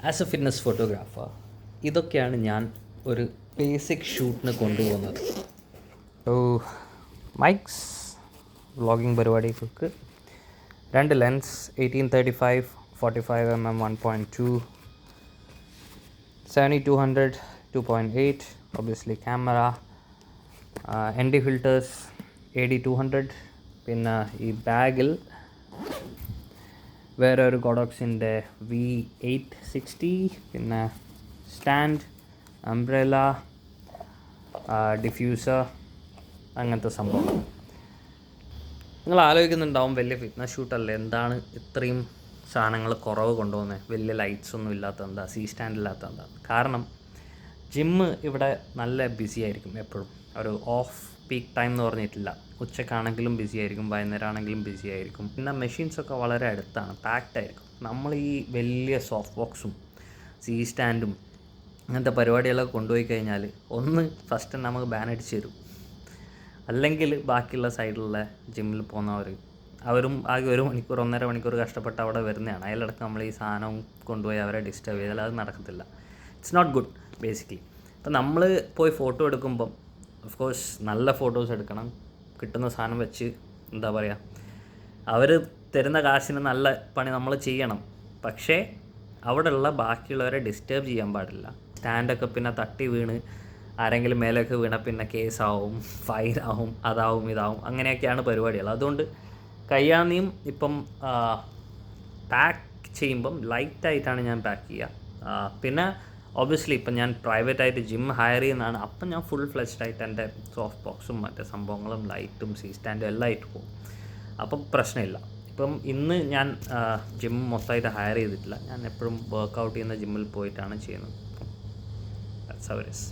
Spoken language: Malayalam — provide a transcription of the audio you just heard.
ആസ് എ ഫിറ്റ്നസ് ഫോട്ടോഗ്രാഫർ ഇതൊക്കെയാണ് ഞാൻ ഒരു ബേസിക് ഷൂട്ടിന് കൊണ്ടുപോകുന്നത്. മൈക്സ് വ്ളോഗിങ് പരിപാടികൾക്ക് 2 lens 1835 45mm 1.2 7200 2.8 obviously camera ND filters AD 200. പിന്നെ ഈ ബാഗിൽ വേറെ ഒരു ഗോഡോക്സിൻ്റെ V860, പിന്നെ സ്റ്റാൻഡ്, അംബ്രല്ല, ഡിഫ്യൂസർ, അങ്ങനത്തെ സംഭവം. നിങ്ങൾ ആലോചിക്കുന്നുണ്ടാവും വലിയ ഫിറ്റ്നസ് ഷൂട്ടല്ലേ, എന്താണ് ഇത്രയും സാധനങ്ങൾ കുറവ് കൊണ്ടുപോകുന്നത്, വലിയ ലൈറ്റ്സ് ഒന്നും ഇല്ലാത്ത എന്താ, സ്റ്റാൻഡ് ഇല്ലാത്ത എന്താ? കാരണം ജിമ്മ് ഇവിടെ നല്ല ബിസി ആയിരിക്കും എപ്പോഴും. ഒരു ഓഫ് പീക്ക് ടൈം എന്ന് പറഞ്ഞിട്ടില്ല. ഉച്ചക്കാണെങ്കിലും ബിസി ആയിരിക്കും, വൈകുന്നേരം ആണെങ്കിലും ബിസി ആയിരിക്കും. പിന്നെ മെഷീൻസൊക്കെ വളരെ അടുത്താണ്, പാക്ഡ് ആയിരിക്കും. നമ്മൾ ഈ വലിയ സോഫ്റ്റ് ബോക്സും സ്റ്റാൻഡും അങ്ങനത്തെ പരിപാടികളൊക്കെ കൊണ്ടുപോയി കഴിഞ്ഞാൽ ഒന്ന് ഫസ്റ്റ് നമുക്ക് ബാൻ അടിച്ച് തരും. അല്ലെങ്കിൽ ബാക്കിയുള്ള സൈഡിലുള്ള ജിമ്മിൽ അവരും ആകെ 1 മണിക്കൂർ 1.5 മണിക്കൂർ കഷ്ടപ്പെട്ട് അവിടെ വരുന്നതാണ്. അതിലിടക്ക് നമ്മൾ ഈ സാധനം കൊണ്ടുപോയി അവരെ ഡിസ്റ്റർബ് ചെയ്താൽ അത് നടക്കത്തില്ല. It's not good basically. അപ്പം നമ്മൾ പോയി ഫോട്ടോ എടുക്കുമ്പം ഓഫ് കോഴ്സ് നല്ല ഫോട്ടോസ് എടുക്കണം. കിട്ടുന്ന സാധനം വെച്ച് എന്താ പറയുക, അവർ തരുന്ന കാശിന് നല്ല പണി നമ്മൾ ചെയ്യണം. പക്ഷേ അവിടെയുള്ള ബാക്കിയുള്ളവരെ ഡിസ്റ്റർബ് ചെയ്യാൻ പാടില്ല. സ്റ്റാൻഡൊക്കെ പിന്നെ തട്ടി വീണ് ആരെങ്കിലും മേലൊക്കെ വീണാൽ പിന്നെ കേസാവും, ഫൈനാവും, അതാവും ഇതാവും, അങ്ങനെയൊക്കെയാണ് പരിപാടികൾ. അതുകൊണ്ട് കഴിയാതെയും ഇപ്പം പാക്ക് ചെയ്യുമ്പം ലൈറ്റായിട്ടാണ് ഞാൻ പാക്ക് ചെയ്യുക. പിന്നെ ഒബ്വിയസ്ലി ഇപ്പം ഞാൻ പ്രൈവറ്റായിട്ട് ജിം ഹയർ ചെയ്യുന്നതാണ്. അപ്പം ഞാൻ ഫുൾ ഫ്ലെഷ്ഡായിട്ട് എൻ്റെ സോഫ്റ്റ് ബോക്സും മറ്റേ സംഭവങ്ങളും ലൈറ്റും സ്റ്റാൻഡും എല്ലാം ആയിട്ട് പോകും. അപ്പം പ്രശ്നമില്ല. ഇപ്പം ഇന്ന് ഞാൻ ജിം മൊത്തമായിട്ട് ഹയർ ചെയ്തിട്ടില്ല. ഞാൻ എപ്പോഴും വർക്കൗട്ട് ചെയ്യുന്ന ജിമ്മിൽ പോയിട്ടാണ് ചെയ്യുന്നത്. That's how it is.